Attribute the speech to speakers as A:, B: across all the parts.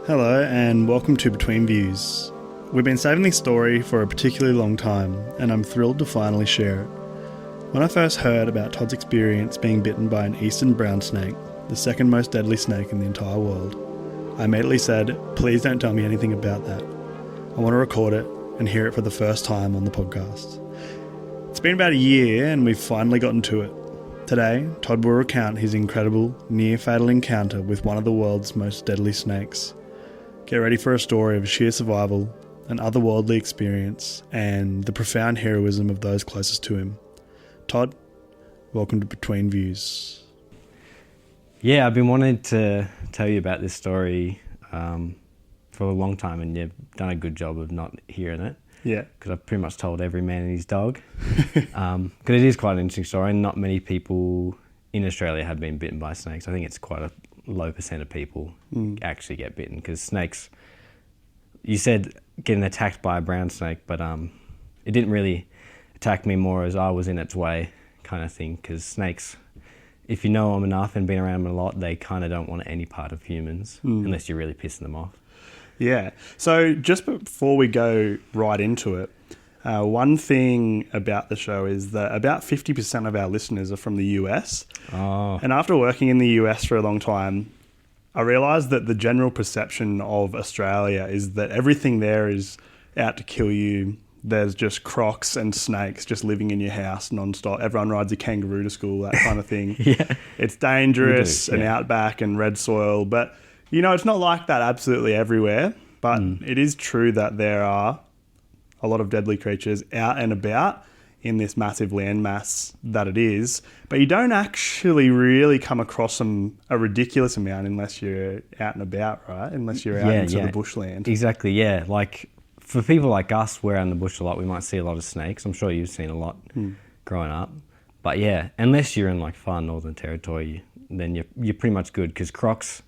A: Hello and welcome to Between Views. We've been saving this story for a particularly long time and I'm thrilled to finally share it. When I first heard about Todd's experience being bitten by an eastern brown snake, the second most deadly snake in the entire world, I immediately said, please don't tell me anything about that. I want to record it and hear it for the first time on the podcast. It's been about a year and we've finally gotten to it. Today, Todd will recount his incredible, near-fatal encounter with one of the world's most deadly snakes. Get ready for a story of sheer survival, an otherworldly experience, and the profound heroism of those closest to him. Todd, welcome to Between Views.
B: Yeah, I've been wanting to tell you about this story for a long time, and you've done a good job of not hearing it.
A: Yeah.
B: Because I've pretty much told every man and his dog. Because it is quite an interesting story, and not many people in Australia have been bitten by snakes. I think it's quite a low percent of people actually get bitten, because snakes, you said getting attacked by a brown snake, but it didn't really attack me more as I was in its way kind of thing, because snakes, if you know them enough and been around them a lot, they kind of don't want any part of humans unless you're really pissing them off.
A: Yeah. So just before we go right into it, one thing about the show is that about 50% of our listeners are from the US.
B: Oh.
A: And after working in the US for a long time, I realised that the general perception of Australia is that everything there is out to kill you. There's just crocs and snakes just living in your house non-stop. Everyone rides a kangaroo to school, that kind of thing.
B: Yeah.
A: It's dangerous and outback and red soil. But, you know, it's not like that absolutely everywhere. But it is true that there are a lot of deadly creatures out and about in this massive landmass that it is, but you don't actually really come across them a ridiculous amount unless you're out and about, right? Unless you're out into the bushland.
B: Exactly, yeah. Like, for people like us, we're out in the bush a lot, we might see a lot of snakes. I'm sure you've seen a lot growing up. But yeah, unless you're in like far northern territory, then you're pretty much good, because crocs,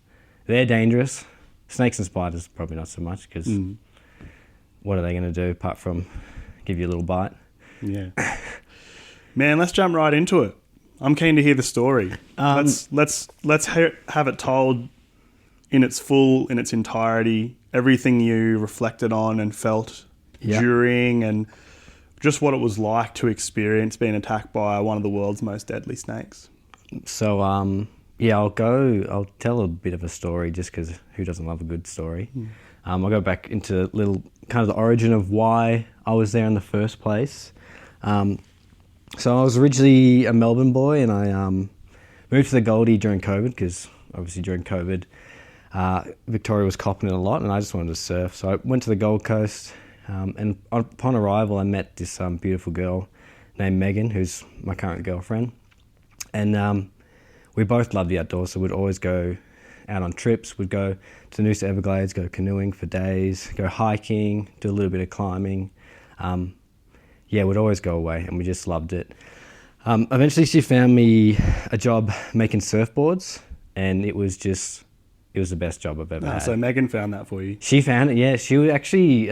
B: they're dangerous. Snakes and spiders, probably not so much, because what are they going to do apart from give you a little bite? Yeah.
A: Man, let's jump right into it. I'm keen to hear the story. Let's have it told in its entirety, everything you reflected on and felt during, and just what it was like to experience being attacked by one of the world's most deadly snakes.
B: So, I'll tell a bit of a story, just because who doesn't love a good story? I'll go back into little kind of the origin of why I was there in the first place. So I was originally a Melbourne boy, and I moved to the Goldie during COVID, because obviously during COVID, Victoria was copping it a lot, and I just wanted to surf. So I went to the Gold Coast, and upon arrival, I met this beautiful girl named Megan, who's my current girlfriend. And we both loved the outdoors, so we'd always go out on trips. We'd go to the Noosa Everglades, go canoeing for days, go hiking, do a little bit of climbing. We'd always go away, and we just loved it. Eventually she found me a job making surfboards, and it was the best job I've ever had.
A: So Megan found that for you?
B: She found it, yeah. She was actually,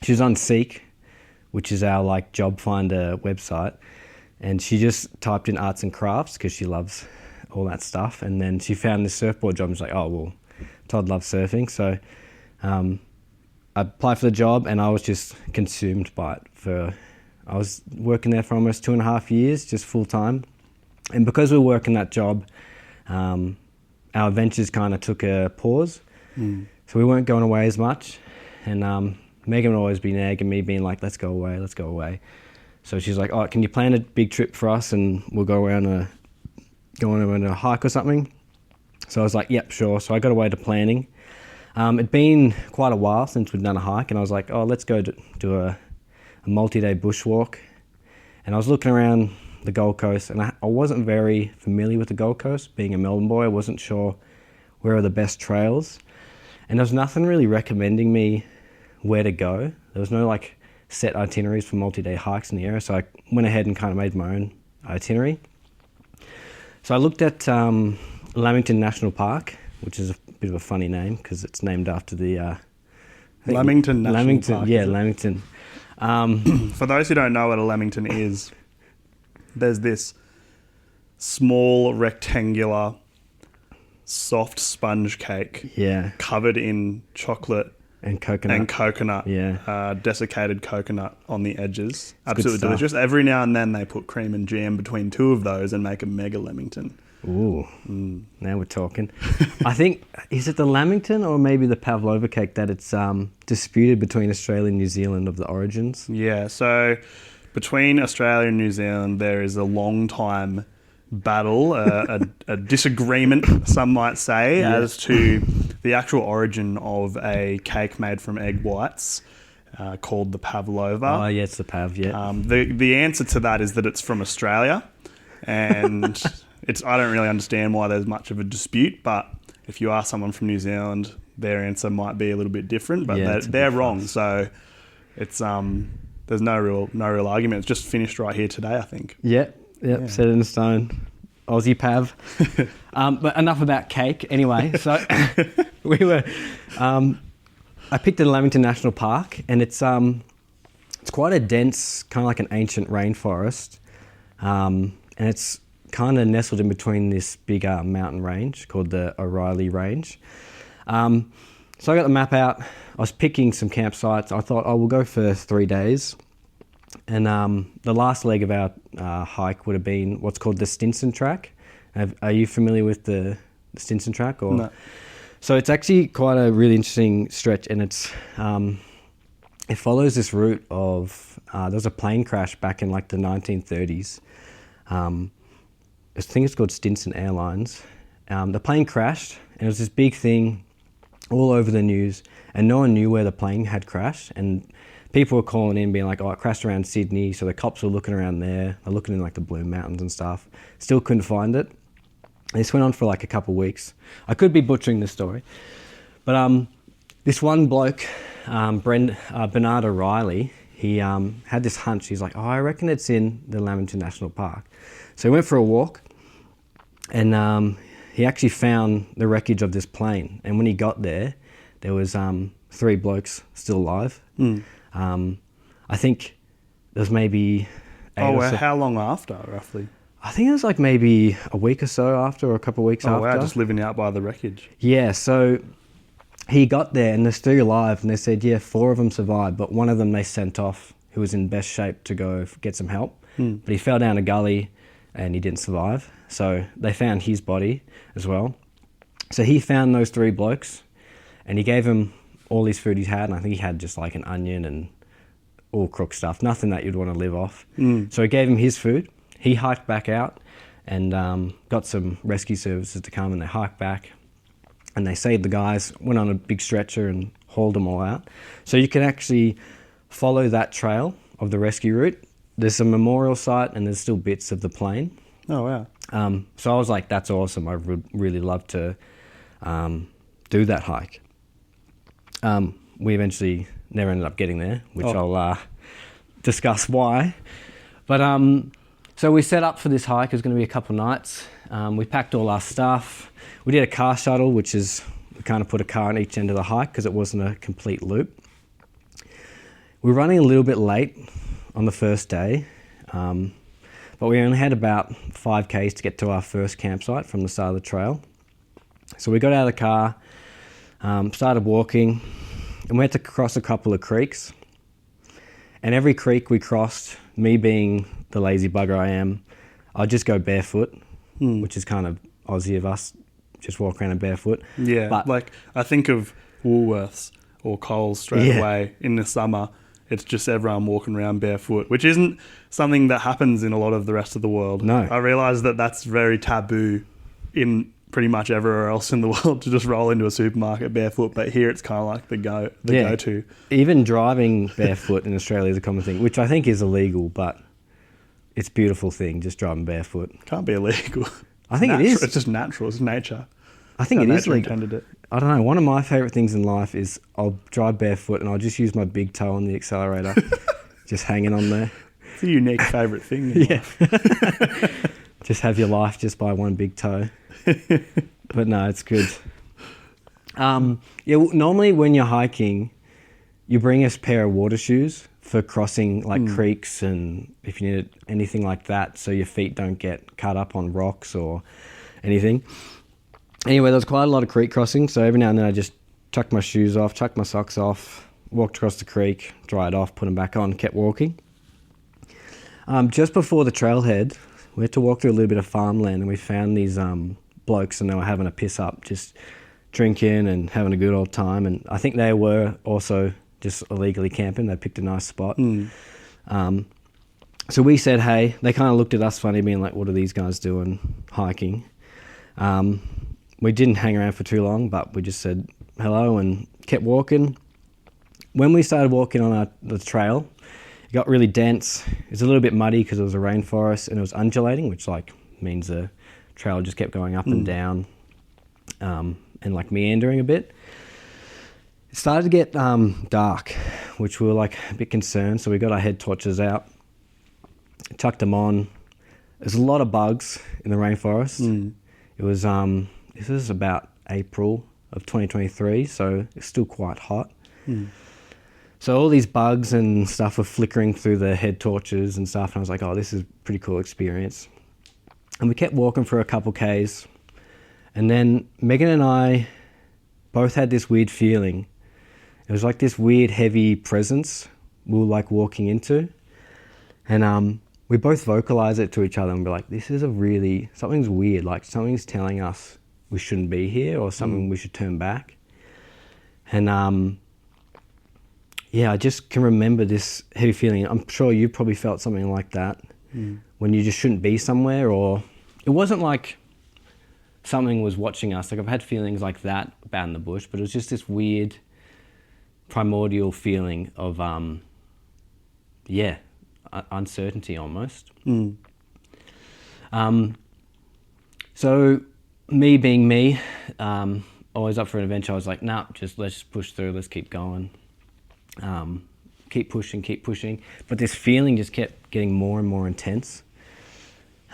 B: she was on Seek, which is our like job finder website, and she just typed in arts and crafts because she loves all that stuff. And then she found this surfboard job and she's like, oh, well, Todd loves surfing. So I applied for the job, and I was just consumed by it. I was working there for almost 2.5 years, just full time. And because we were working that job, our adventures kind of took a pause. So we weren't going away as much. And Megan would always be nagging me, being like, let's go away. So she's like, oh, can you plan a big trip for us and we'll go on a hike or something? So I was like, yep, sure. So I got away to planning. It'd been quite a while since we'd done a hike, and I was like, oh, let's go do a multi-day bushwalk. And I was looking around the Gold Coast, and I wasn't very familiar with the Gold Coast. Being a Melbourne boy, I wasn't sure where are the best trails. And there was nothing really recommending me where to go. There was no like set itineraries for multi-day hikes in the area, so I went ahead and kind of made my own itinerary. So I looked at Lamington National Park, which is a bit of a funny name because it's named after the
A: Lamington National Park.
B: Yeah, Lamington.
A: For those who don't know what a Lamington is, there's this small rectangular soft sponge cake.
B: Yeah.
A: Covered in chocolate
B: And coconut.
A: Yeah. Desiccated coconut on the edges.
B: It's
A: Absolutely delicious. Every now and then they put cream and jam between two of those and make a mega Lamington.
B: Ooh, now we're talking. I think, is it the Lamington or maybe the pavlova cake that it's disputed between Australia and New Zealand of the origins?
A: Yeah, so between Australia and New Zealand there is a long time battle, a disagreement, some might say, as to the actual origin of a cake made from egg whites called the pavlova.
B: Oh, yeah, it's the pav, yeah.
A: The answer to that is that it's from Australia, and I don't really understand why there's much of a dispute, but if you ask someone from New Zealand, their answer might be a little bit different, but they're wrong. So it's there's no real argument. It's just finished right here today, I think.
B: Yep, set in stone. Aussie pav. But enough about cake. Anyway, so we were. I picked the Lamington National Park, and it's quite a dense, kind of like an ancient rainforest, and it's kind of nestled in between this big mountain range called the O'Reilly Range. So I got the map out. I was picking some campsites. I thought, we'll go for 3 days. And the last leg of our hike would have been what's called the Stinson Track. Are you familiar with the Stinson Track? Or?
A: No.
B: So it's actually quite a really interesting stretch, and it's it follows this route of there was a plane crash back in like the 1930s. I think it's called Stinson Airlines. The plane crashed, and it was this big thing all over the news, and no one knew where the plane had crashed. And people were calling in being like, it crashed around Sydney. So the cops were looking around there. They're looking in like the Blue Mountains and stuff. Still couldn't find it. And this went on for like a couple of weeks. I could be butchering this story. But this one bloke, Bernard O'Reilly, he had this hunch. He's like, I reckon it's in the Lamington National Park. So he went for a walk, and he actually found the wreckage of this plane. And when he got there, there was 3 blokes still alive. I think there was maybe 8 or so.
A: How long after, roughly?
B: I think it was like maybe a week or so after, or a couple of weeks after.
A: Oh, wow, just living out by the wreckage.
B: Yeah, so he got there and they're still alive, and they said, 4 of them survived, but one of them they sent off who was in best shape to go get some help. But he fell down a gully and he didn't survive. So they found his body as well. So he found those 3 blokes and he gave them all his food he's had, and I think he had just like an onion and all crook stuff, nothing that you'd want to live off. So he gave him his food. He hiked back out and got some rescue services to come, and they hiked back and they saved the guys, went on a big stretcher and hauled them all out. So you can actually follow that trail of the rescue route. There's a memorial site and there's still bits of the plane.
A: Oh, wow.
B: So I was like, that's awesome. I would really love to do that hike. We eventually never ended up getting there, which I'll discuss why. But so we set up for this hike. It was going to be a couple nights. We packed all our stuff. We did a car shuttle, which is we kind of put a car on each end of the hike because it wasn't a complete loop. We were running a little bit late on the first day, but we only had about 5 Ks to get to our first campsite from the start of the trail. So we got out of the car, started walking, and we had to cross a couple of creeks. And every creek we crossed, me being the lazy bugger I am, I'd just go barefoot, which is kind of Aussie of us, just walk around barefoot.
A: Yeah, but like I think of Woolworths or Coles straight away in the summer. It's just everyone walking around barefoot, which isn't something that happens in a lot of the rest of the world.
B: No.
A: I realise that that's very taboo in pretty much everywhere else in the world to just roll into a supermarket barefoot, but here it's kind of like the go-to.
B: Even driving barefoot in Australia is a common thing, which I think is illegal, but it's a beautiful thing, just driving barefoot.
A: Can't be illegal.
B: I think it is.
A: It's just natural. It's nature.
B: I think it is
A: legal.
B: Intended it. I don't know. One of my favourite things in life is I'll drive barefoot and I'll just use my big toe on the accelerator, just hanging on there.
A: It's a unique favourite thing in life.
B: Just have your life just by one big toe. But no, it's good. Normally when you're hiking, you bring a pair of water shoes for crossing like creeks and if you need anything like that, so your feet don't get cut up on rocks or anything. Anyway, there was quite a lot of creek crossings, so every now and then I just chucked my shoes off, chucked my socks off, walked across the creek, dried off, put them back on, kept walking. Just before the trailhead, we had to walk through a little bit of farmland, and we found these blokes, and they were having a piss up, just drinking and having a good old time. And I think they were also just illegally camping. They picked a nice spot. So we said, hey. They kind of looked at us funny, being like, what are these guys doing hiking? We didn't hang around for too long, but we just said hello and kept walking. When we started walking on the trail, it got really dense. It was a little bit muddy because it was a rainforest, and it was undulating, which like means the trail just kept going up and down, and like meandering a bit. It started to get dark, which we were like a bit concerned, so we got our head torches out, chucked them on. There's a lot of bugs in the rainforest. It was this was about April of 2023, so it's still quite hot. So all these bugs and stuff were flickering through the head torches and stuff, and I was like, oh, this is a pretty cool experience. And we kept walking for a couple Ks, and then Megan and I both had this weird feeling. It was like this weird heavy presence we were like walking into, and we both vocalized it to each other and we're like, this is something's weird, like something's telling us we shouldn't be here, or something we should turn back. And yeah, I just can remember this heavy feeling. I'm sure you probably felt something like that when you just shouldn't be somewhere, or it wasn't like something was watching us. Like I've had feelings like that about in the bush, but it was just this weird primordial feeling of, uncertainty almost. So me being me, always up for an adventure, I was like, nah, let's just push through, let's keep going. Keep pushing. But this feeling just kept getting more and more intense.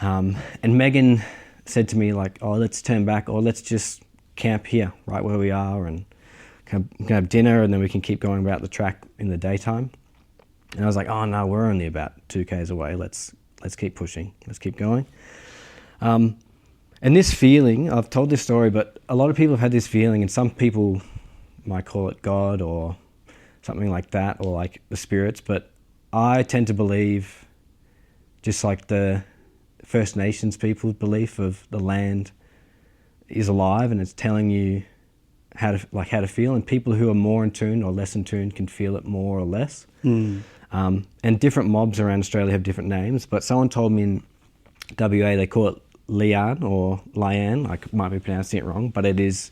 B: And Megan said to me like, oh, let's turn back, or let's just camp here, right where we are, and can have dinner, and then we can keep going about the track in the daytime. And I was like, oh no, we're only about 2 Ks away. Let's keep pushing. Let's keep going. And this feeling, I've told this story, but a lot of people have had this feeling, and some people might call it God or something like that, or like the spirits. But I tend to believe, just like the First Nations people's belief of the land is alive and it's telling you how to feel, and people who are more in tune or less in tune can feel it more or less. And different mobs around Australia have different names, but someone told me in WA they call it lian or lian. I might be pronouncing it wrong, but it is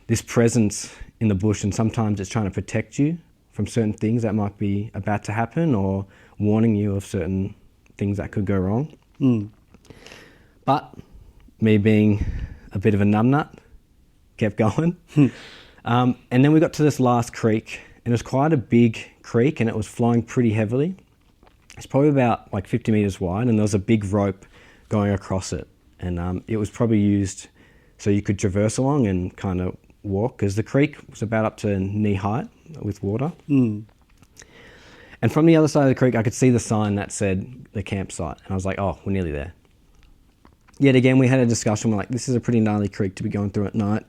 B: this presence in the bush, and sometimes it's trying to protect you from certain things that might be about to happen, or warning you of certain things that could go wrong. But me being a bit of a numbnut, kept going. And then we got to this last creek, and it was quite a big creek, and it was flowing pretty heavily. It's probably about like 50 meters wide, and there was a big rope going across it. And it was probably used so you could traverse along and kind of walk, because the creek was about up to knee height with water. And from the other side of the creek, I could see the sign that said the campsite. And I was like, oh, we're nearly there. Yet again, we had a discussion. We're like, this is a pretty gnarly creek to be going through at night.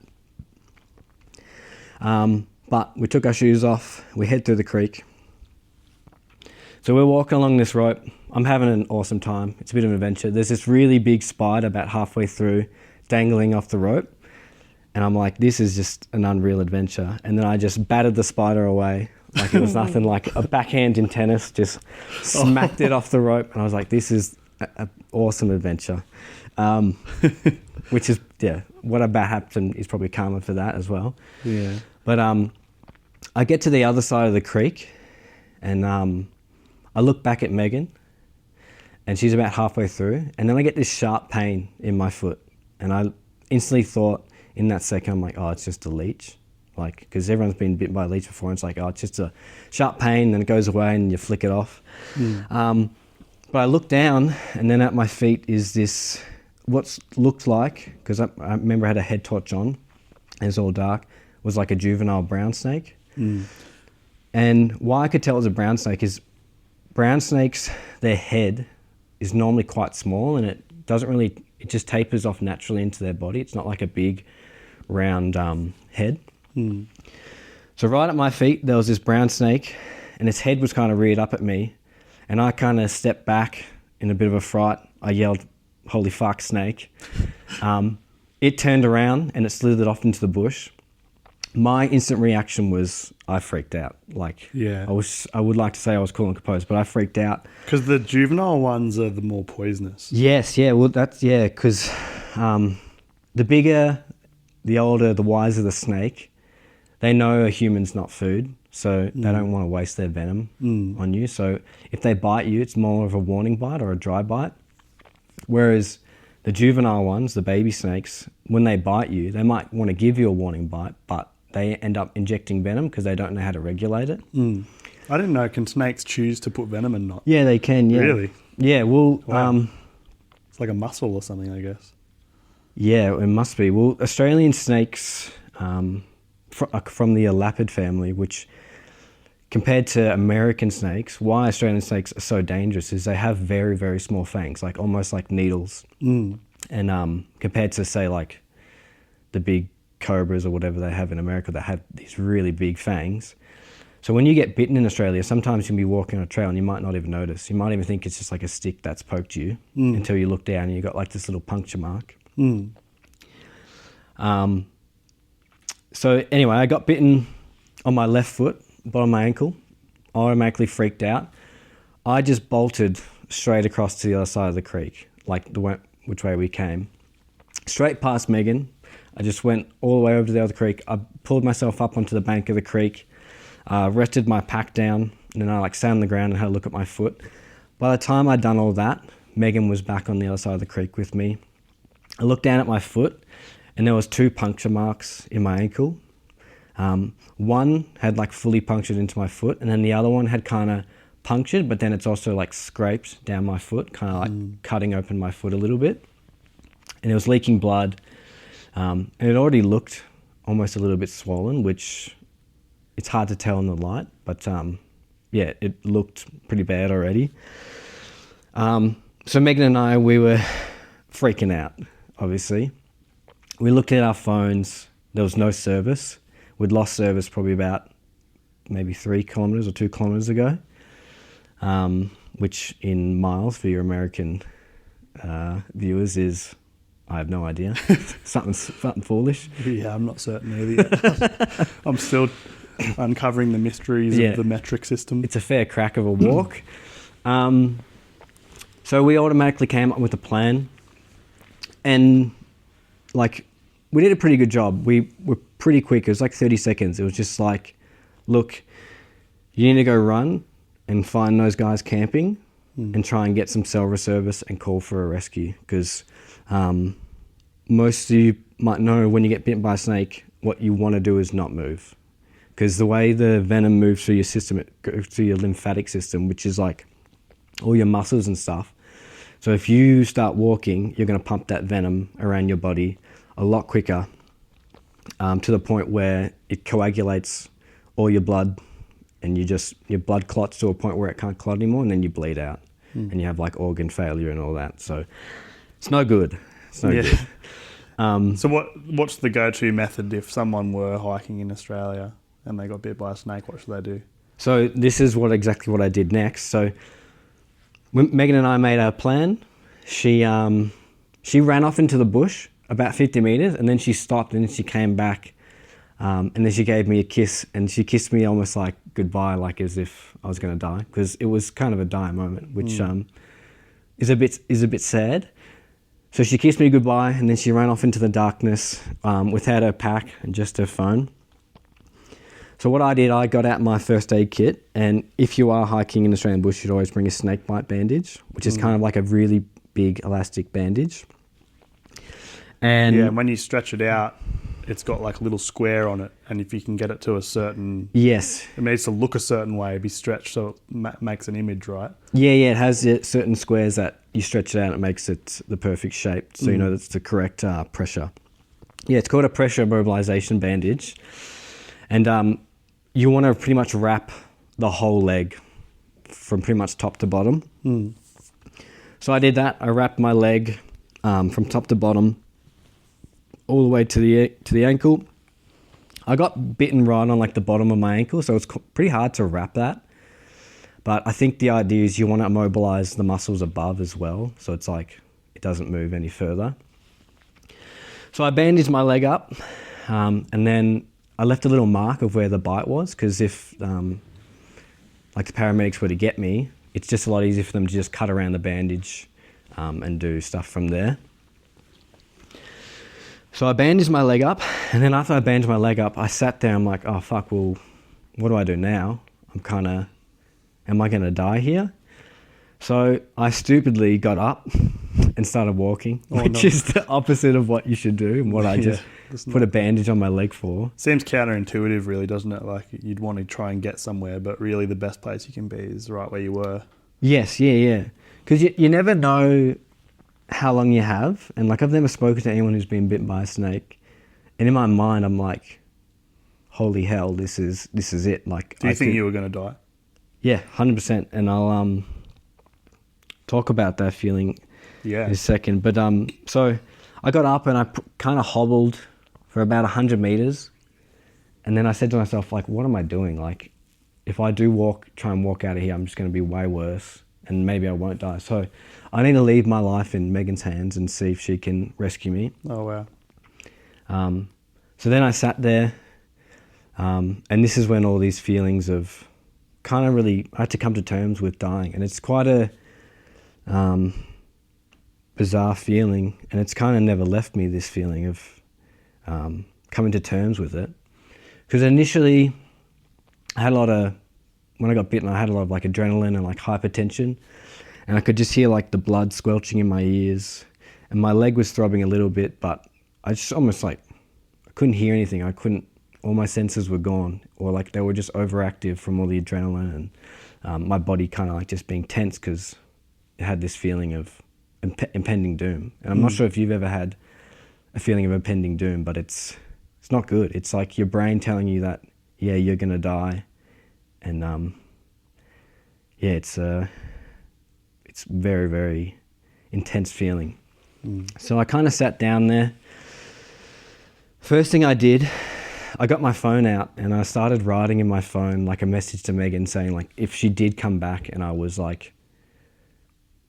B: But we took our shoes off. We head through the creek. So we're walking along this rope. I'm having an awesome time. It's a bit of an adventure. There's this really big spider about halfway through, dangling off the rope. And I'm like, this is just an unreal adventure. And then I just battered the spider away like it was nothing, like a backhand in tennis, just smacked it off the rope. And I was like, this is an awesome adventure. Which is, what about happened is probably karma for that as well. Yeah. But I get to the other side of the creek, and I look back at Megan, and she's about halfway through, and then I get this sharp pain in my foot, and I instantly thought in that second, I'm like, oh, it's just a leech. Like, because everyone's been bitten by a leech before, and it's like, oh, it's just a sharp pain, and it goes away, and you flick it off. But I look down, and then at my feet is this, what looked like, because I remember I had a head torch on, and it's all dark, was like a juvenile brown snake. And why I could tell it was a brown snake is brown snakes, their head is normally quite small, and it just tapers off naturally into their body. It's not like a big round head. So right at my feet, there was this brown snake, and its head was kind of reared up at me, and I kind of stepped back in a bit of a fright. I yelled, "Holy fuck, snake." It turned around and it slithered off into the bush. My instant reaction was I freaked out. Like,
A: Yeah.
B: I would like to say I was cool and composed, but I freaked out.
A: Because the juvenile ones are the more poisonous.
B: Yes, yeah, well, because the bigger, the older, the wiser the snake, they know a human's not food, so they don't want to waste their venom on you. So if they bite you, it's more of a warning bite or a dry bite. Whereas the juvenile ones, the baby snakes, when they bite you, they might want to give you a warning bite, but they end up injecting venom because they don't know how to regulate it.
A: I didn't know. Can snakes choose to put venom and not?
B: Yeah, they can, yeah.
A: Really?
B: Yeah, well...
A: Wow. It's like a muscle or something, I guess.
B: Yeah, it must be. Well, Australian snakes from the elapid family, which compared to American snakes, why Australian snakes are so dangerous is they have very, very small fangs, like almost like needles. And compared to, say, like the big cobras or whatever they have in America that have these really big fangs. So when you get bitten in Australia, sometimes you'll be walking on a trail and you might not even notice. You might even think it's just like a stick that's poked you until you look down and you've got like this little puncture mark. So anyway, I got bitten on my left foot, bottom of my ankle. I automatically freaked out. I just bolted straight across to the other side of the creek, like which way we came. Straight past Megan. I just went all the way over to the other creek. I pulled myself up onto the bank of the creek, rested my pack down, and then I sat on the ground and had a look at my foot. By the time I'd done all that, Megan was back on the other side of the creek with me. I looked down at my foot, and there was 2 puncture marks in my ankle. One had fully punctured into my foot, and then the other one had kind of punctured, but then it's also scraped down my foot, kind of cutting open my foot a little bit. And it was leaking blood. And it already looked almost a little bit swollen, which it's hard to tell in the light, but yeah, it looked pretty bad already. So Megan and I, we were freaking out, obviously. We looked at our phones. There was no service. We'd lost service probably about maybe 3 kilometres or 2 kilometres ago, which in miles for your American viewers is... I have no idea. something foolish.
A: Yeah, I'm not certain either. I'm still uncovering the mysteries of the metric system.
B: It's a fair crack of a walk. So we automatically came up with a plan. And, we did a pretty good job. We were pretty quick. It was 30 seconds. It was just look, you need to go run and find those guys camping and try and get some cell service and call for a rescue. Because... most of you might know when you get bitten by a snake, what you want to do is not move. Because the way the venom moves through your system, it goes through your lymphatic system, which is all your muscles and stuff. So if you start walking, you're going to pump that venom around your body a lot quicker to the point where it coagulates all your blood and your blood clots to a point where it can't clot anymore, and then you bleed out and you have organ failure and all that. So it's no good. It's no good.
A: So what's the go-to method if someone were hiking in Australia and they got bit by a snake? What should they do?
B: So this is exactly what I did next. So when Megan and I made our plan, she ran off into the bush about 50 metres, and then she stopped, and then she came back, and then she gave me a kiss, and she kissed me almost goodbye, as if I was going to die, because it was kind of a dire moment, which is a bit sad. So she kissed me goodbye, and then she ran off into the darkness without her pack and just her phone. So what I did, I got out my first aid kit, and if you are hiking in the Australian bush, you'd always bring a snake bite bandage, which is kind of a really big elastic bandage. And
A: when you stretch it out, it's got a little square on it, and if you can get it to a certain...
B: Yes.
A: It needs to look a certain way, be stretched so it makes an image, right?
B: Yeah, it has certain squares that you stretch it out and it makes it the perfect shape, so you know that's the correct pressure. Yeah, it's called a pressure mobilization bandage. And you want to pretty much wrap the whole leg from pretty much top to bottom. So I did that. I wrapped my leg from top to bottom. all the way to the ankle. I got bitten right on like the bottom of my ankle, so it's pretty hard to wrap that. But I think the idea is you want to immobilize the muscles above as well, so it's like it doesn't move any further. So I bandaged my leg up, and then I left a little mark of where the bite was, because if like the paramedics were to get me, it's just a lot easier for them to just cut around the bandage and do stuff from there. So I bandaged my leg up, and then after I bandaged my leg up, I sat there. I'm like, oh fuck, well, what do I do now? Am I going to die here? So I stupidly got up and started walking, which is the opposite of what you should do and what I just put a bandage on my leg for.
A: Seems counterintuitive, really, doesn't it? Like you'd want to try and get somewhere, but really the best place you can be is right where you were.
B: Yes, yeah. Because you never know how long you have. And like I've never spoken to anyone who's been bitten by a snake. And in my mind, I'm like, holy hell, this is it. Like,
A: do you think you were going to die?
B: Yeah, 100%. And I'll talk about that feeling in a second. But so I got up and I kind of hobbled for about 100 meters. And then I said to myself, like, what am I doing? Like, if I do try and walk out of here, I'm just going to be way worse. And maybe I won't die. So I need to leave my life in Megan's hands and see if she can rescue me.
A: Oh, wow.
B: So then I sat there. And this is when all these feelings of I had to come to terms with dying. And it's quite a bizarre feeling. And it's kind of never left me, this feeling of coming to terms with it. Because initially, when I got bitten, I had a lot of like adrenaline and like hypertension. And I could just hear like the blood squelching in my ears. And my leg was throbbing a little bit, but I just almost like, I couldn't hear anything. All my senses were gone, or like they were just overactive from all the adrenaline, and my body kind of like just being tense because it had this feeling of impending doom. And I'm not sure if you've ever had a feeling of impending doom, but it's not good. It's like your brain telling you that, yeah, you're going to die. And it's very, very intense feeling. So I kind of sat down there. First thing I did, I got my phone out and I started writing in my phone like a message to Megan saying like if she did come back and I was like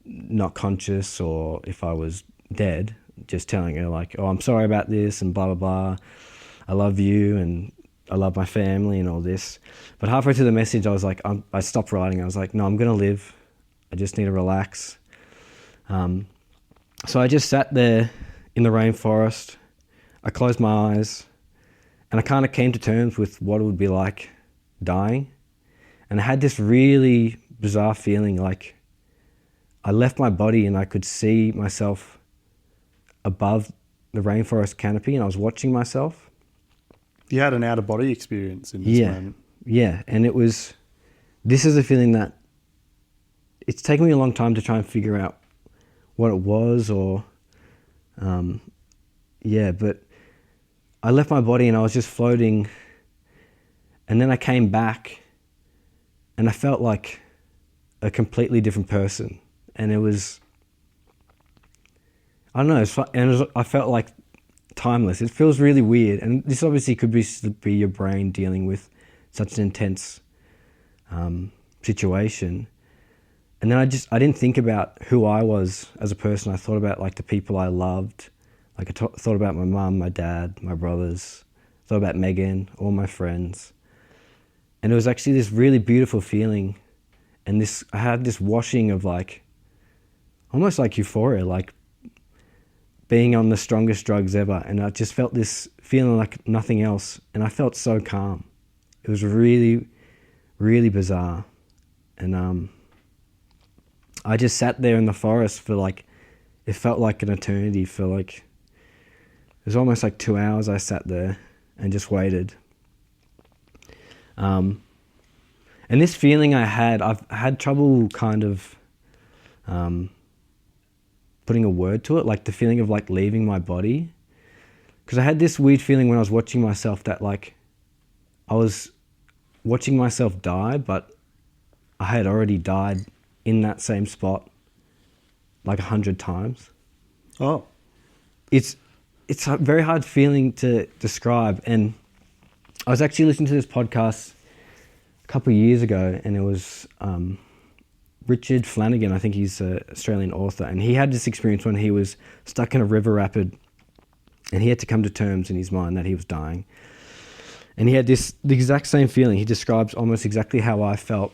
B: not conscious, or if I was dead, just telling her like, oh, I'm sorry about this and blah, blah, blah. I love you and I love my family and all this. But halfway through the message, I was like, I stopped writing. I was like, no, I'm going to live. I just need to relax. So I just sat there in the rainforest. I closed my eyes and I kind of came to terms with what it would be like dying. And I had this really bizarre feeling like I left my body and I could see myself above the rainforest canopy and I was watching myself.
A: You had an out-of-body experience in this moment.
B: Yeah, and this is a feeling that it's taken me a long time to try and figure out what it was but I left my body and I was just floating, and then I came back and I felt like a completely different person. And it was, I don't know, I felt like timeless. It feels really weird. And this obviously could be your brain dealing with such an intense situation. And then I didn't think about who I was as a person. I thought about like the people I loved. Like I thought about my mum, my dad, my brothers. I thought about Megan, all my friends. And it was actually this really beautiful feeling. And I had this washing of like, almost like euphoria, like being on the strongest drugs ever. And I just felt this feeling like nothing else. And I felt so calm. It was really, really bizarre. And I just sat there in the forest for like, it felt like an eternity. For like, it was almost like 2 hours I sat there and just waited. And this feeling I've had trouble kind of putting a word to it, like the feeling of like leaving my body. Because I had this weird feeling when I was watching myself that like I was watching myself die, but I had already died in that same spot like 100 times.
A: Oh.
B: It's it's a very hard feeling to describe. And I was actually listening to this podcast a couple of years ago, and it was Richard Flanagan, I think he's an Australian author, and he had this experience when he was stuck in a river rapid, and he had to come to terms in his mind that he was dying. And he had the exact same feeling. He describes almost exactly how I felt.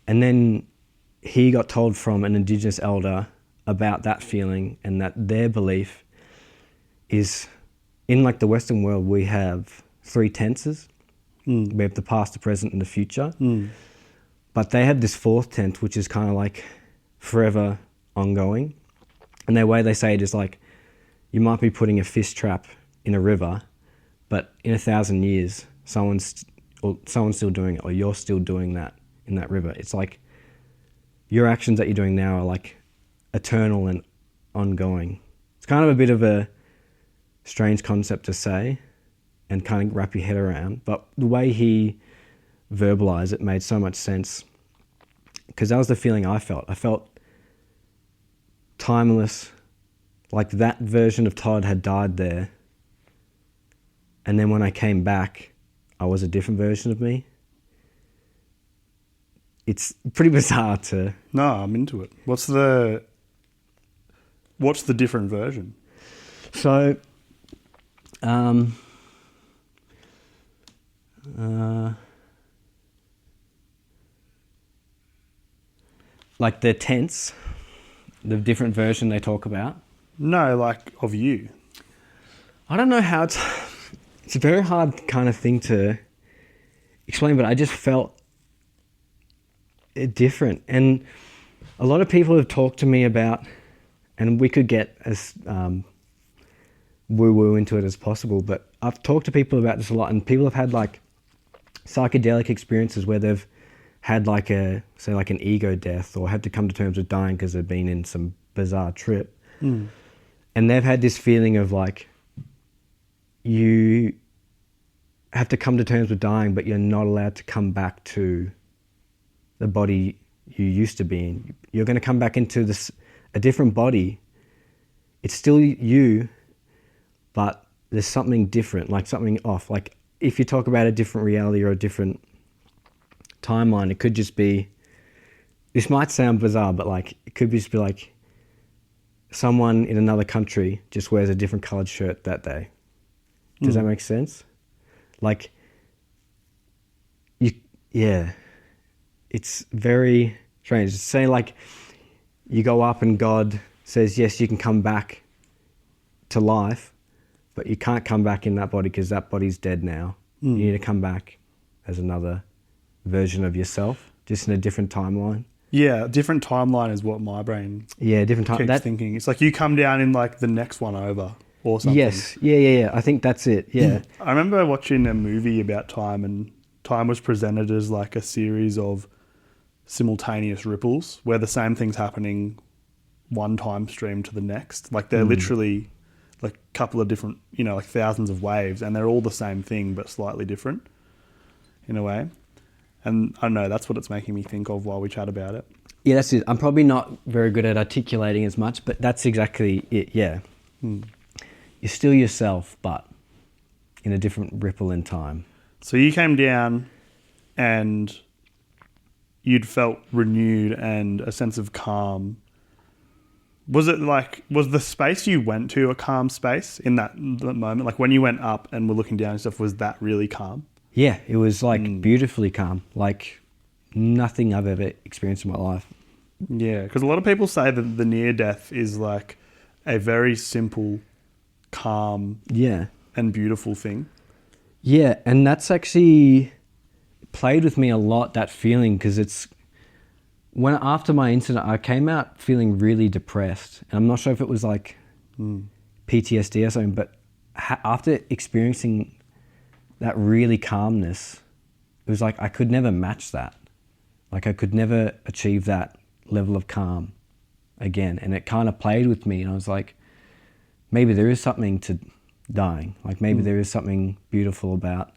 B: And then he got told from an indigenous elder about that feeling, and that their belief is, in like the Western world, we have 3 tenses. We have the past, the present, and the future. But they have this 4th tense, which is kind of like forever ongoing. And the way they say it is like, you might be putting a fish trap in a river, but in 1,000 years, someone's still doing it, or you're still doing that in that river. It's like your actions that you're doing now are like eternal and ongoing. It's kind of a bit of a strange concept to say and kind of wrap your head around, but the way he verbalized it made so much sense, because that was the feeling I felt. I felt timeless, like that version of Todd had died there, and then when I came back, I was a different version of me. It's pretty bizarre to...
A: No, I'm into it. What's the different version?
B: So, like the tense, the different version they talk about.
A: No, like of you.
B: I don't know how it's a very hard kind of thing to explain, but I just felt it different. And a lot of people have talked to me about, and we could get as woo-woo into it as possible, but I've talked to people about this a lot, and people have had like psychedelic experiences where they've had like an ego death, or had to come to terms with dying because they've been in some bizarre trip. And they've had this feeling of like, you have to come to terms with dying, but you're not allowed to come back to the body you used to be in. You're going to come back into a different body. It's still you, but there's something different, like something off. Like if you talk about a different reality or a different timeline, it could just be, this might sound bizarre, but like it could just be like someone in another country just wears a different colored shirt that day. Does that make sense? Like, it's very strange. Say like you go up and God says, yes, you can come back to life, but you can't come back in that body because that body's dead now. You need to come back as another version of yourself, just in a different timeline.
A: Yeah, different timeline is what my brain
B: different time.
A: keeps thinking. It's like you come down in like the next one over or something.
B: Yes, yeah. I think that's it, yeah.
A: I remember watching a movie about time, and time was presented as like a series of simultaneous ripples where the same thing's happening one time stream to the next. Like they're literally like a couple of different, like thousands of waves, and they're all the same thing but slightly different in a way. And I don't know, that's what it's making me think of while we chat about it.
B: Yeah, that's it. I'm probably not very good at articulating as much, but that's exactly it, yeah. You're still yourself, but in a different ripple in time. So
A: you came down and you'd felt renewed and a sense of calm. Was the space you went to a calm space in that moment? Like when you went up and were looking down and stuff, was that really calm?
B: Yeah, it was like beautifully calm, like nothing I've ever experienced in my life.
A: Yeah, because a lot of people say that the near death is like a very simple, calm, and beautiful thing.
B: Yeah, and that's actually played with me a lot, that feeling, because it's after my incident, I came out feeling really depressed, and I'm not sure if it was like PTSD or something, but after experiencing that really calmness, it was like I could never match that. Like I could never achieve that level of calm again. And it kind of played with me, and I was like, maybe there is something to dying. Like maybe there is something beautiful about,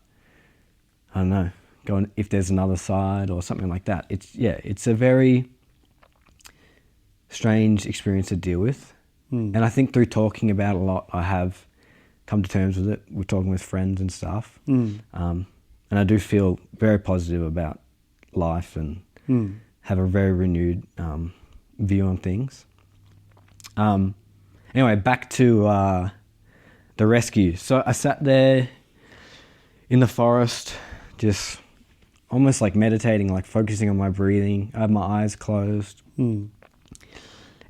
B: I don't know, going if there's another side or something like that. It's a very strange experience to deal with. And I think through talking about it a lot, I have come to terms with it. We're talking with friends and stuff. And I do feel very positive about life and have a very renewed view on things. Anyway, back to the rescue. So I sat there in the forest, just almost like meditating, like focusing on my breathing. I had my eyes closed.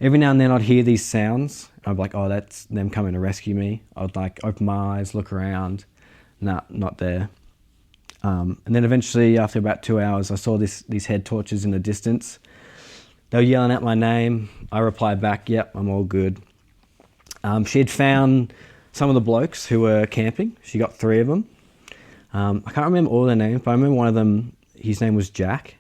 B: Every now and then I'd hear these sounds. I'd be like, oh, that's them coming to rescue me. I'd like open my eyes, look around. Nah, not there. And then eventually, after about 2 hours, I saw these head torches in the distance. They were yelling out my name. I replied back, yep, I'm all good. She had found some of the blokes who were camping. She got 3 of them. I can't remember all their names, but I remember one of them, his name was Jack.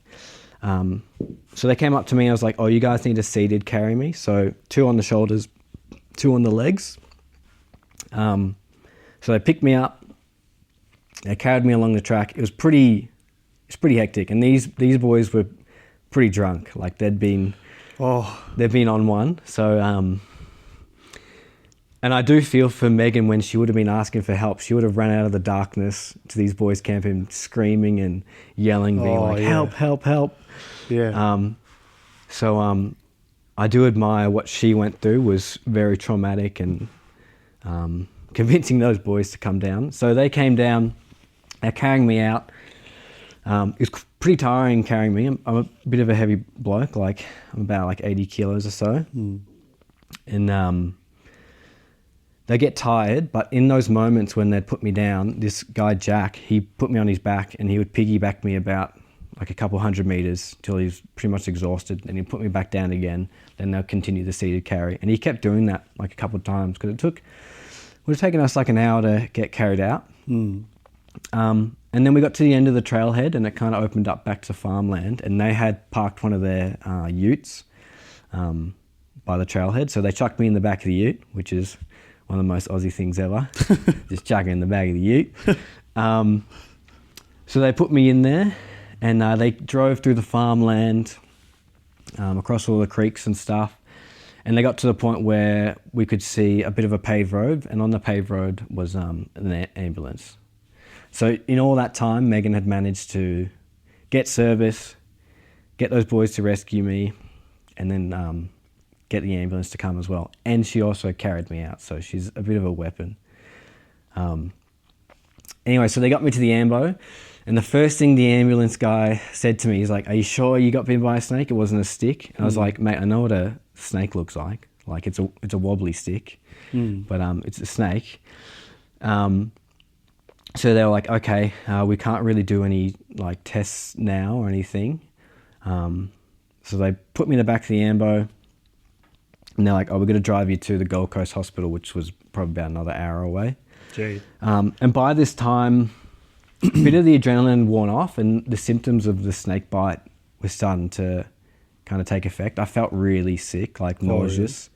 B: So they came up to me and I was like, oh, you guys need a seated carry me. So 2 on the shoulders, 2 on the legs. So they picked me up. They carried me along the track. It was pretty hectic. And these boys were pretty drunk. Like they'd been on one. So, and I do feel for Megan when she would have been asking for help. She would have run out of the darkness to these boys camping, screaming and yelling, being like, help, help, help.
A: Yeah.
B: So I do admire what she went through. Was very traumatic and convincing those boys to come down. So they came down. They're carrying me out. It was pretty tiring carrying me. I'm a bit of a heavy bloke. Like I'm about like 80 kilos or so. And they get tired, but in those moments when they'd put me down, this guy Jack, he put me on his back and he would piggyback me about like a couple 100 meters till he was pretty much exhausted, and he'd put me back down again. Then they'll continue the seated carry, and he kept doing that like a couple of times because it would have taken us like an hour to get carried out. And then we got to the end of the trailhead and it kind of opened up back to farmland, and they had parked one of their utes by the trailhead. So they chucked me in the back of the ute, which is one of the most Aussie things ever. Just chucking in the back of the ute. So they put me in there and they drove through the farmland, across all the creeks and stuff. And they got to the point where we could see a bit of a paved road, and on the paved road was an ambulance. So in all that time, Megan had managed to get service, get those boys to rescue me, and then get the ambulance to come as well. And she also carried me out, so she's a bit of a weapon. Anyway, so they got me to the ambo, and the first thing the ambulance guy said to me, he's like, are you sure you got bitten by a snake? It wasn't a stick? And I was like, mate, I know what a snake looks like. Like it's a wobbly stick, but it's a snake. So they were like, okay, we can't really do any like tests now or anything. So they put me in the back of the ambo, and they're like, oh, we're going to drive you to the Gold Coast Hospital, which was probably about another hour away.
A: Gee.
B: And by this time, a bit of the adrenaline worn off and the symptoms of the snake bite were starting to kind of take effect. I felt really sick, like nauseous.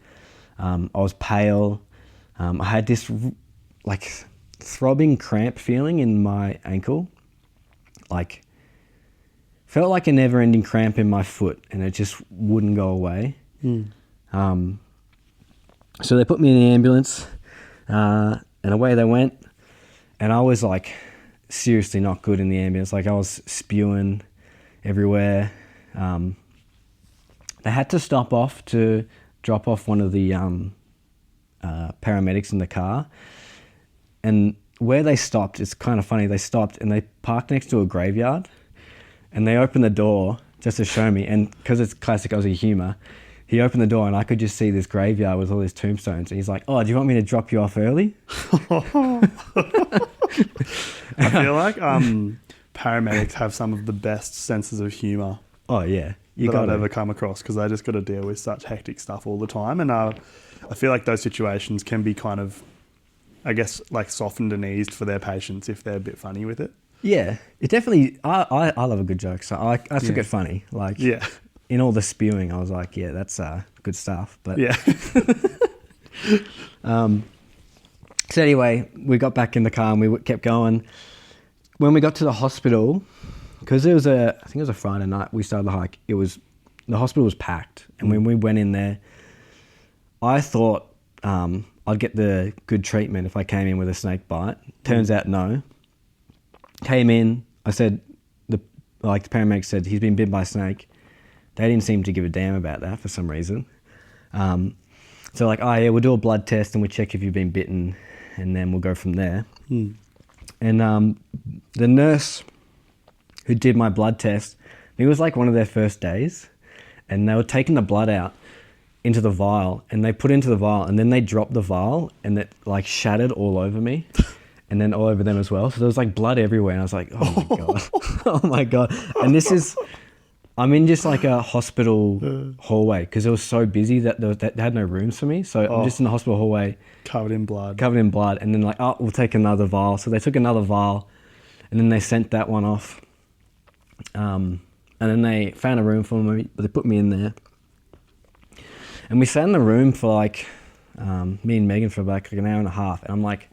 B: I was pale. I had this like throbbing cramp feeling in my ankle. Like, felt like a never-ending cramp in my foot, and it just wouldn't go away. So they put me in the ambulance, and away they went. And I was like seriously not good in the ambulance. Like I was spewing everywhere. They had to stop off to drop off one of the paramedics in the car. And where they stopped, it's kind of funny. They stopped and they parked next to a graveyard, and they opened the door just to show me. And because it's classic Aussie humour, he opened the door and I could just see this graveyard with all these tombstones. And he's like, oh, do you want me to drop you off early?
A: I feel like paramedics have some of the best senses of humour.
B: Oh, yeah.
A: That I've ever come across, because they just got to deal with such hectic stuff all the time. And I feel like those situations can be kind of, I guess, like softened and eased for their patients if they're a bit funny with it.
B: Yeah, it definitely. I love a good joke, so I took it funny. Like,
A: yeah,
B: in all the spewing, I was like, yeah, that's good stuff. But
A: yeah.
B: So anyway, we got back in the car and we kept going. When we got to the hospital, because I think it was a Friday night, we started the hike. The hospital was packed, and when we went in there, I thought I'd get the good treatment if I came in with a snake bite. Turns out no. Came in, I said, the paramedic said he's been bitten by a snake. They didn't seem to give a damn about that for some reason. So like, oh yeah, we'll do a blood test and we'll check if you've been bitten, and then we'll go from there. And the nurse who did my blood test, it was like one of their first days, and they were taking the blood out into the vial, and they put it into the vial, and then they dropped the vial, and it like shattered all over me, and then all over them as well. So there was like blood everywhere, and I was like, oh my God. Oh my God. And I'm in just like a hospital hallway because it was so busy that they had no rooms for me. So I'm just in the hospital hallway.
A: Covered in blood.
B: And then like, oh, we'll take another vial. So they took another vial, and then they sent that one off. And then they found a room for me, but they put me in there. And we sat in the room for like, me and Megan for about like an hour and a half. And I'm like,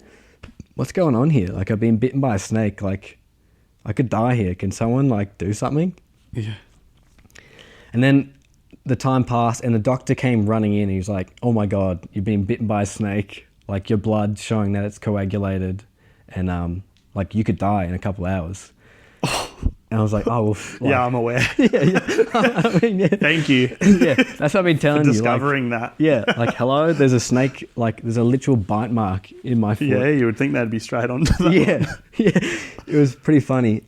B: what's going on here? Like, I've been bitten by a snake. Like, I could die here. Can someone like do something?
A: Yeah.
B: And then the time passed, and the doctor came running in. He was like, oh my God, you've been bitten by a snake. Like, your blood showing that it's coagulated, and like you could die in a couple hours. And I was like, oh, well, like,
A: yeah, I'm aware.
B: yeah. I mean, yeah.
A: Thank you.
B: Yeah, that's what I've been telling you.
A: Discovering
B: like,
A: that.
B: Yeah, like, hello, there's a snake, like, there's a literal bite mark in my foot.
A: Yeah, you would think that'd be straight on to that.
B: Yeah, yeah. It was pretty funny.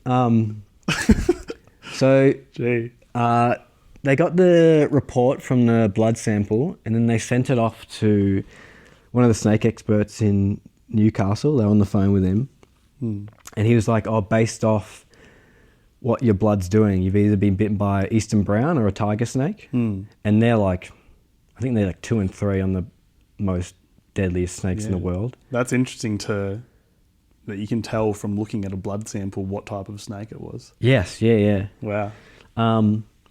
B: So,
A: Gee.
B: They got the report from the blood sample, and then they sent it off to one of the snake experts in Newcastle. They were on the phone with him. And he was like, oh, based off what your blood's doing, you've either been bitten by eastern brown or a tiger snake. And they're like, I think they're like 2 and 3 on the most deadliest snakes in the world.
A: That's interesting that you can tell from looking at a blood sample what type of snake it was.
B: Yes, yeah.
A: Wow.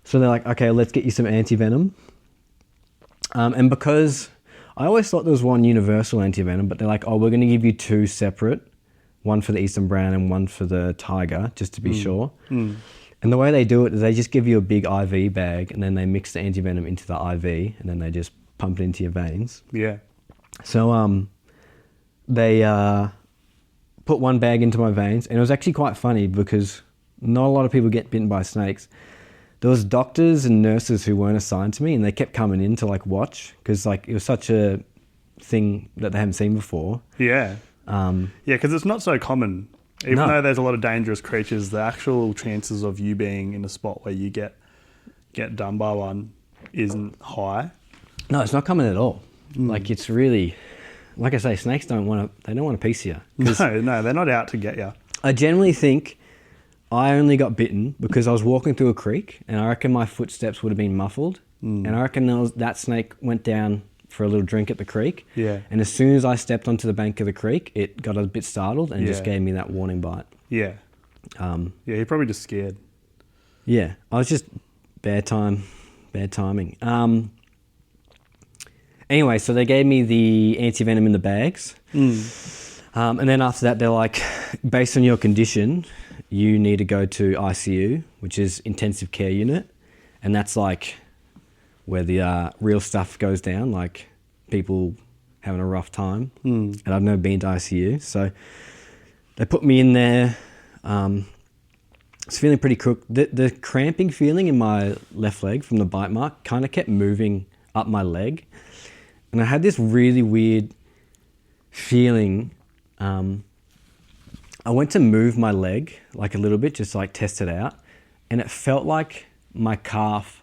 B: So they're like, okay, let's get you some anti-venom. And because I always thought there was one universal anti-venom, but they're like, oh, we're going to give you 2 separate, one for the eastern brown and one for the tiger, just to be sure. And the way they do it is they just give you a big IV bag, and then they mix the anti-venom into the IV, and then they just pump it into your veins.
A: Yeah.
B: So they put one bag into my veins, and it was actually quite funny because not a lot of people get bitten by snakes. There was doctors and nurses who weren't assigned to me, and they kept coming in to like watch because like it was such a thing that they hadn't seen before.
A: Yeah. Because it's not so common. Even though there's a lot of dangerous creatures, the actual chances of you being in a spot where you get done by one isn't high.
B: No, it's not common at all. Like, it's really, like I say, snakes don't want a piece of you.
A: No, they're not out to get you.
B: I generally think I only got bitten because I was walking through a creek, and I reckon my footsteps would have been muffled. And I reckon that snake went down for a little drink at the creek.
A: Yeah.
B: And as soon as I stepped onto the bank of the creek, it got a bit startled and just gave me that warning bite.
A: Yeah. You're probably just scared.
B: Yeah. I was just bad timing. Anyway, so they gave me the anti-venom in the bags. And then after that, they're like, based on your condition, you need to go to ICU, which is intensive care unit. And that's like where the real stuff goes down, like people having a rough time. And I've never been to ICU. So they put me in there. I was feeling pretty crook. The cramping feeling in my left leg from the bite mark kind of kept moving up my leg. And I had this really weird feeling. I went to move my leg like a little bit, just to like test it out. And it felt like my calf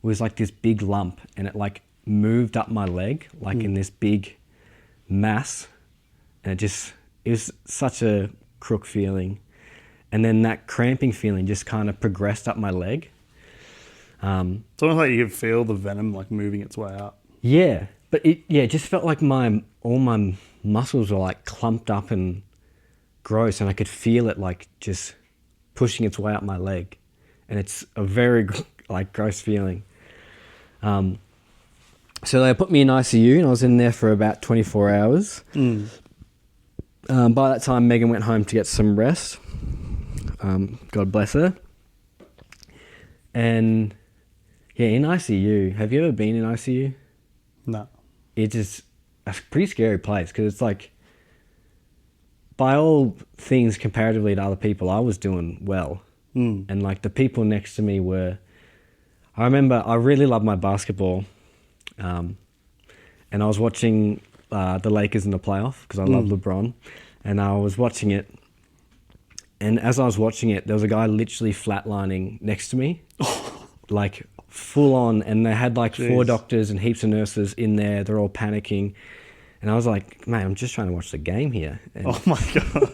B: was like this big lump, and it like moved up my leg, like in this big mass. And it was such a crook feeling. And then that cramping feeling just kind of progressed up my leg.
A: It's almost like you could feel the venom like moving its way up.
B: Yeah, but it just felt like all my muscles were like clumped up and gross, and I could feel it like just pushing its way up my leg. And it's a very like gross feeling. So they put me in ICU, and I was in there for about 24 hours. By that time, Megan went home to get some rest. God bless her. And yeah, in ICU, have you ever been in ICU?
A: No.
B: It just, a pretty scary place because it's like, by all things comparatively to other people, I was doing well. And like the people next to me were, I remember I really loved my basketball. And I was watching the Lakers in the playoff because I love LeBron. And I was watching it. And as I was watching it, there was a guy literally flatlining next to me, like full on. And they had like 4 doctors and heaps of nurses in there. They're all panicking. And I was like, man, I'm just trying to watch the game here. And
A: oh my God.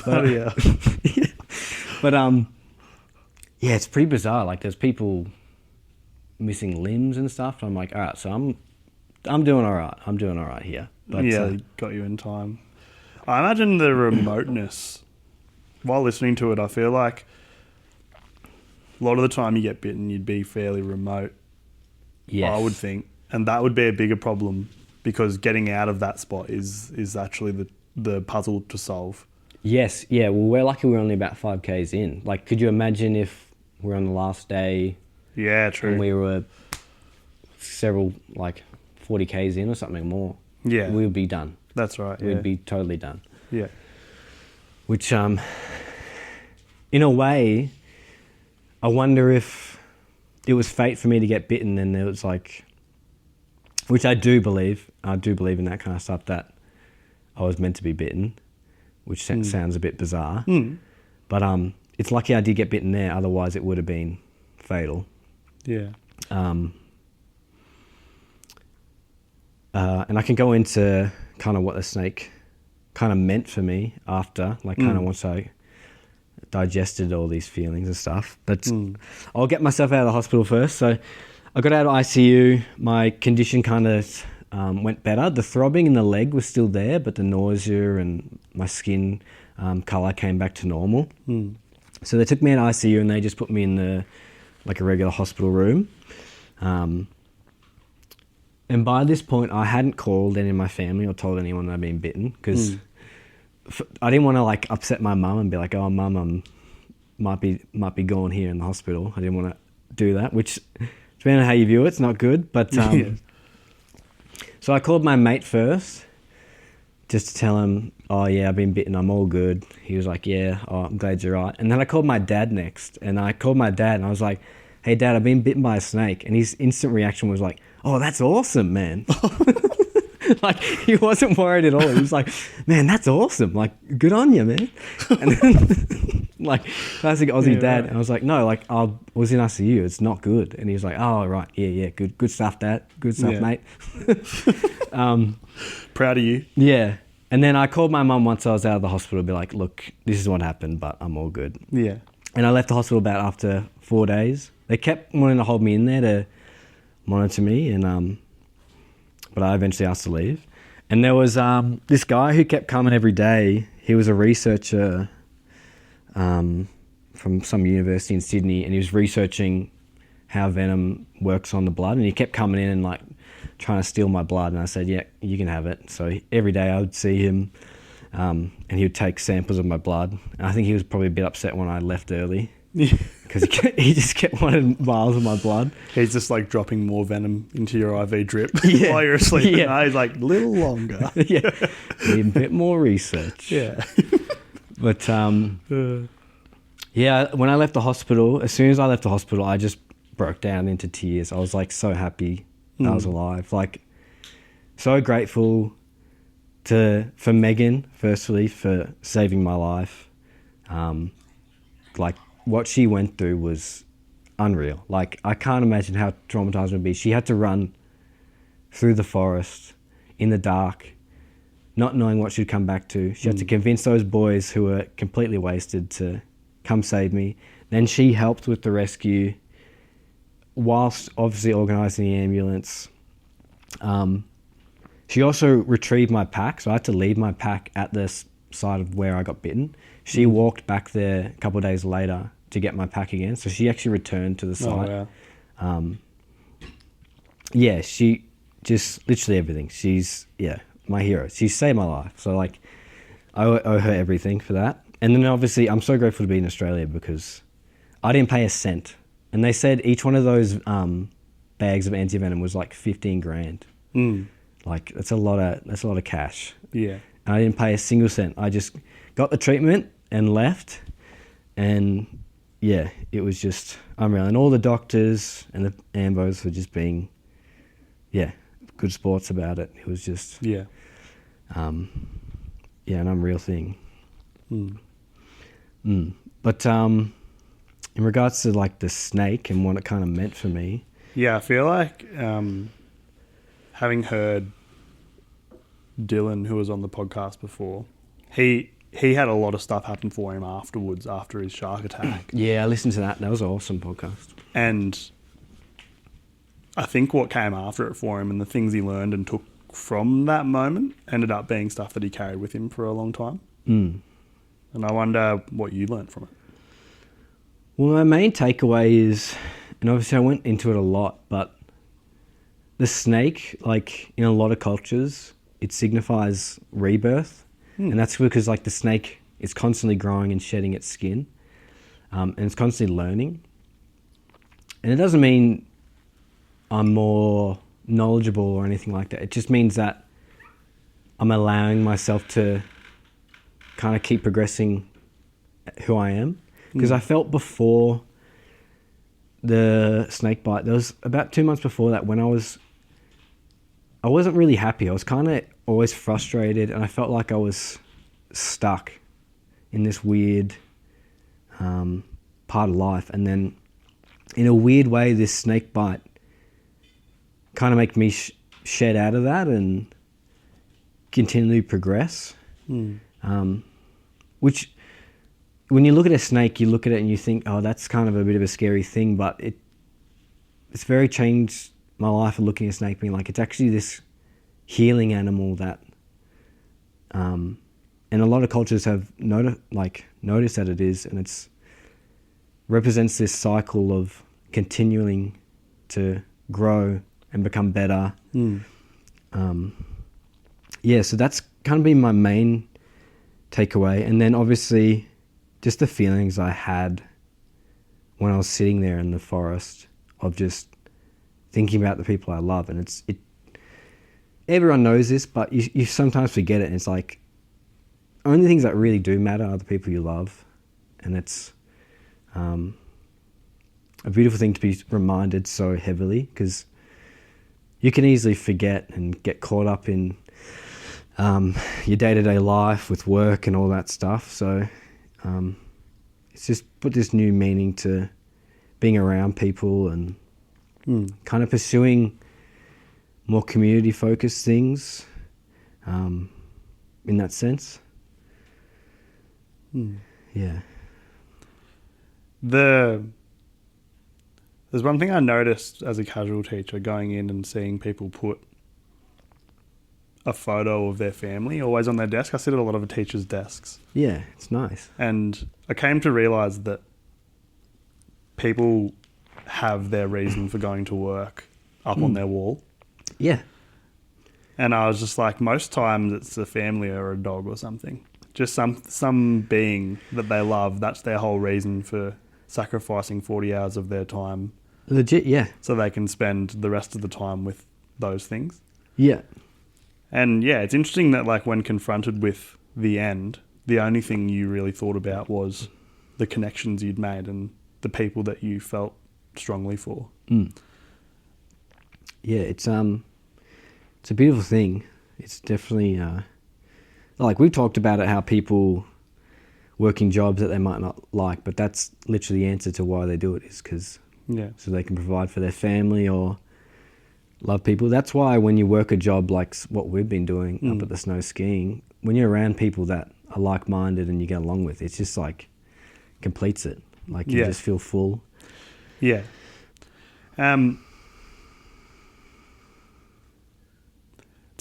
A: Bloody hell.
B: Yeah. But yeah, it's pretty bizarre. Like there's people missing limbs and stuff. I'm like, all right, so I'm doing all right. I'm doing all right here. But
A: yeah, got you in time. I imagine the remoteness. While listening to it, I feel like a lot of the time you get bitten, you'd be fairly remote.
B: yes.
A: I would think. And that would be a bigger problem because getting out of that spot is actually the puzzle to solve.
B: Yes, yeah. Well, we're lucky we're only about 5Ks in. Like, could you imagine if we're on the last day?
A: Yeah, true.
B: And we were several, like, 40Ks in or something more.
A: Yeah.
B: We would be done.
A: That's right, yeah.
B: We'd be totally done.
A: Yeah.
B: Which, in a way, I wonder if it was fate for me to get bitten and it was like, which I do believe in that kind of stuff, that I was meant to be bitten, which sounds a bit bizarre. But it's lucky I did get bitten there, otherwise it would have been fatal.
A: Yeah.
B: And I can go into kind of what the snake kind of meant for me after, like kind of once I digested all these feelings and stuff. But I'll get myself out of the hospital first. So I got out of ICU. My condition kind of went better. The throbbing in the leg was still there, but the nausea and my skin colour came back to normal. So they took me out of ICU and they just put me in a regular hospital room. And by this point, I hadn't called any of my family or told anyone that I'd been bitten because I didn't want to like upset my mum and be like, "Oh, mum, might be gone here in the hospital." I didn't want to do that, which, depending on how you view it, it's not good. But so I called my mate first, just to tell him, "Oh yeah, I've been bitten. I'm all good." He was like, "Yeah, oh, I'm glad you're right." And then I called my dad next, and I called my dad, and I was like, "Hey, Dad, I've been bitten by a snake." And his instant reaction was like, "Oh, that's awesome, man." Like, he wasn't worried at all. He was like, "Man, that's awesome. Like, good on you, man." And then, like, classic Aussie dad. Right. And I was like, "No, like, I was in ICU. It's not good." And he was like, "Oh, right. Yeah. Good stuff, Dad. Good stuff, mate."
A: Proud of you.
B: Yeah. And then I called my mum once I was out of the hospital to be like, "Look, this is what happened, but I'm all good."
A: Yeah.
B: And I left the hospital about after 4 days. They kept wanting to hold me in there to monitor me, and but I eventually asked to leave. And there was this guy who kept coming every day. He was a researcher from some university in Sydney, and he was researching how venom works on the blood. And he kept coming in and like trying to steal my blood. And I said, "Yeah, you can have it." So every day I would see him, and he would take samples of my blood. And I think he was probably a bit upset when I left early. Because he just kept wanting vials of my blood.
A: He's just like dropping more venom into your IV drip while you're asleep. Yeah. And he's like, little longer.
B: Yeah. Need a bit more research.
A: Yeah.
B: But yeah, when I left the hospital, as soon as I left the hospital, I just broke down into tears. I was like so happy I was alive. Like, so grateful for Megan, firstly, for saving my life. Like, what she went through was unreal. Like, I can't imagine how traumatized it would be. She had to run through the forest in the dark, not knowing what she'd come back to. She had to convince those boys who were completely wasted to come save me. Then she helped with the rescue whilst obviously organising the ambulance. She also retrieved my pack, so I had to leave my pack at the side of where I got bitten. She walked back there a couple of days later to get my pack again. So she actually returned to the site.
A: Oh, wow.
B: Yeah, she just literally everything. She's, my hero. She saved my life. So, like, I owe her everything for that. And then obviously I'm so grateful to be in Australia because I didn't pay a cent. And they said each one of those bags of anti-venom was like 15 grand. Like that's a lot of cash.
A: Yeah.
B: And I didn't pay a single cent. I just got the treatment and left, and yeah, it was just unreal. And all the doctors and the ambos were just being, good sports about it. It was just an unreal thing. But in regards to like the snake and what it kind of meant for me.
A: Yeah, I feel like having heard Dylan, who was on the podcast before, he had a lot of stuff happen for him afterwards, after his shark attack.
B: Yeah, I listened to that. That was an awesome podcast.
A: And I think what came after it for him and the things he learned and took from that moment ended up being stuff that he carried with him for a long time. And I wonder what you learned from it.
B: Well, my main takeaway is, and obviously I went into it a lot, but the snake, like in a lot of cultures, it signifies rebirth. And that's because like the snake is constantly growing and shedding its skin. And it's constantly learning. And it doesn't mean I'm more knowledgeable or anything like that. It just means that I'm allowing myself to kind of keep progressing who I am. Because I felt before the snake bite, there was about 2 months before that when I wasn't really happy. I was kind of always frustrated, and I felt like I was stuck in this weird part of life. And then in a weird way, this snake bite kind of made me shed out of that and continually progress. Which, when you look at a snake, you look at it and you think, oh, that's kind of a bit of a scary thing, but it's very changed my life of looking at a snake, being like, it's actually this healing animal that, and a lot of cultures have noticed that it is, and it's represents this cycle of continuing to grow and become better. So that's kind of been my main takeaway. And then obviously just the feelings I had when I was sitting there in the forest of just thinking about the people I love. And everyone knows this, but you sometimes forget it. And it's like, only things that really do matter are the people you love. And it's a beautiful thing to be reminded so heavily, because you can easily forget and get caught up in your day-to-day life with work and all that stuff. So it's just put this new meaning to being around people and kind of pursuing more community-focused things in that sense. Yeah.
A: There's one thing I noticed as a casual teacher going in and seeing people put a photo of their family always on their desk. I sit at a lot of teachers' desks.
B: Yeah, it's nice.
A: And I came to realise that people have their reason for going to work up on their wall.
B: Yeah.
A: And I was just like, most times it's a family or a dog or something. Just some being that they love. That's their whole reason for sacrificing 40 hours of their time.
B: Legit, yeah.
A: So they can spend the rest of the time with those things.
B: Yeah.
A: And yeah, it's interesting that like when confronted with the end, the only thing you really thought about was the connections you'd made and the people that you felt strongly for.
B: Yeah, it's a beautiful thing. It's definitely like we talked about it, how people working jobs that they might not like, but that's literally the answer to why they do it, is because so they can provide for their family or love people. That's why when you work a job like what we've been doing up at the snow skiing, when you're around people that are like-minded and you get along with, it's just like completes it. Like you just feel full.
A: Yeah. It's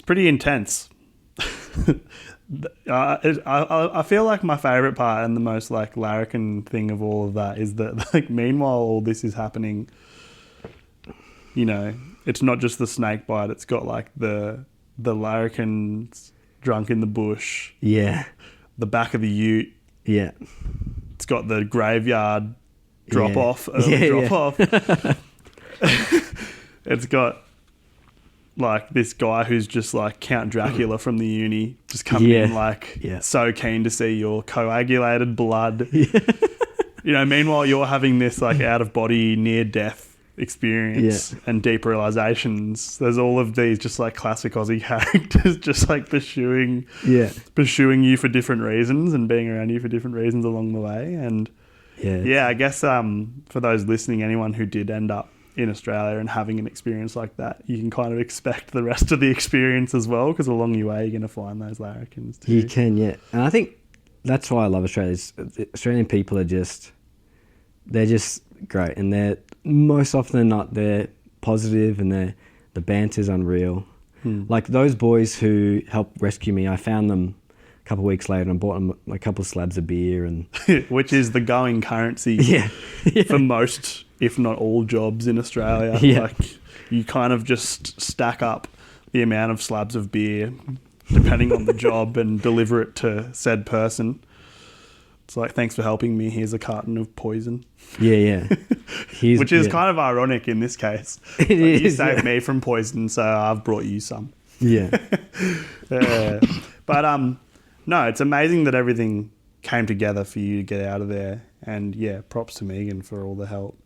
A: pretty intense. I feel like my favourite part and the most like larrikin thing of all of that is that like meanwhile all this is happening, you know, it's not just the snake bite, it's got like the larrikins drunk in the bush.
B: Yeah.
A: The back of the ute.
B: Yeah.
A: It's got the graveyard drop-off. It's got like this guy who's just like Count Dracula from the uni, just coming in like so keen to see your coagulated blood. You know, meanwhile you're having this like out of body near death experience and deep realizations. There's all of these just like classic Aussie characters just like pursuing you for different reasons and being around you for different reasons along the way. And I guess for those listening, anyone who did end up in Australia and having an experience like that, you can kind of expect the rest of the experience as well, because along your way you're going to find those larrikins too.
B: You can, and I think that's why I love Australia. Australian people are they're just great, and they're most often than not they're positive, and the banter's unreal. Like those boys who helped rescue me, I found them a couple of weeks later and bought them a couple of slabs of beer, and
A: which is the going currency for most, if not all, jobs in Australia. Like you kind of just stack up the amount of slabs of beer depending on the job and deliver it to said person. It's like, thanks for helping me, here's a carton of poison. Which is kind of ironic in this case. You saved me from poison, so I've brought you some. But no, it's amazing that everything came together for you to get out of there. And props to Megan for all the help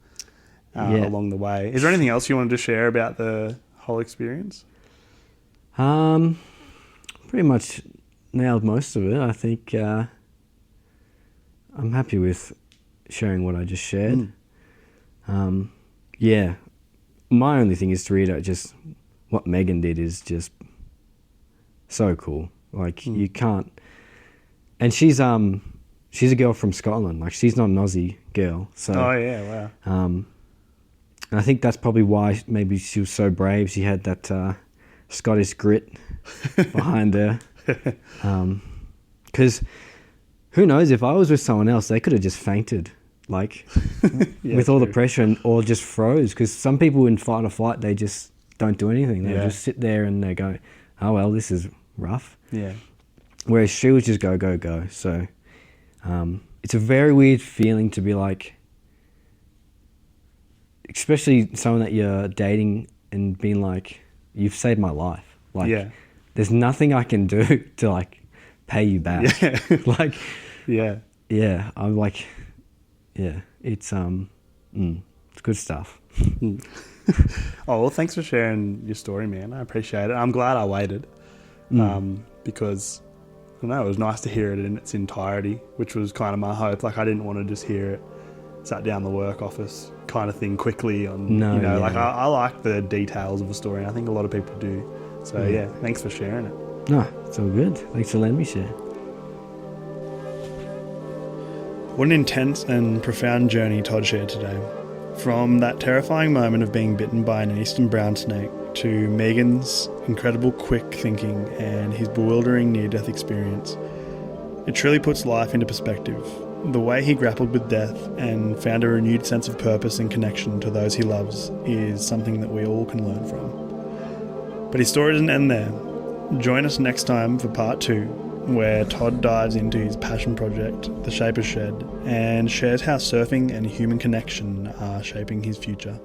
A: along the way. Is there anything else you wanted to share about the whole experience?
B: Pretty much nailed most of it. I think I'm happy with sharing what I just shared. My only thing is to reiterate just what Megan did is just so cool. Like you can't, and she's a girl from Scotland. Like she's not an Aussie girl. So
A: wow.
B: And I think that's probably why maybe she was so brave. She had that Scottish grit behind her. Because who knows, if I was with someone else, they could have just fainted, like with all the pressure, or just froze. Because some people in fight or flight, they just don't do anything. They just sit there and they go, oh well, this is rough. Whereas she was just go, go, go. So it's a very weird feeling to be like, especially someone that you're dating and being like, you've saved my life. Like, there's nothing I can do to like pay you back. Like, I'm like, it's good stuff.
A: Oh, well, thanks for sharing your story, man. I appreciate it. I'm glad I waited because, I don't know, it was nice to hear it in its entirety, which was kind of my hope. Like, I didn't want to just hear it sat down the work office kind of thing quickly on, like I like the details of a story, and I think a lot of people do. So, thanks for sharing it.
B: No, it's all good. Thanks for letting me share.
A: What an intense and profound journey Todd shared today. From that terrifying moment of being bitten by an eastern brown snake to Megan's incredible quick thinking and his bewildering near-death experience, it truly puts life into perspective. The way he grappled with death and found a renewed sense of purpose and connection to those he loves is something that we all can learn from. But his story doesn't end there. Join us next time for part 2, where Todd dives into his passion project, The Shaper's Shed, and shares how surfing and human connection are shaping his future.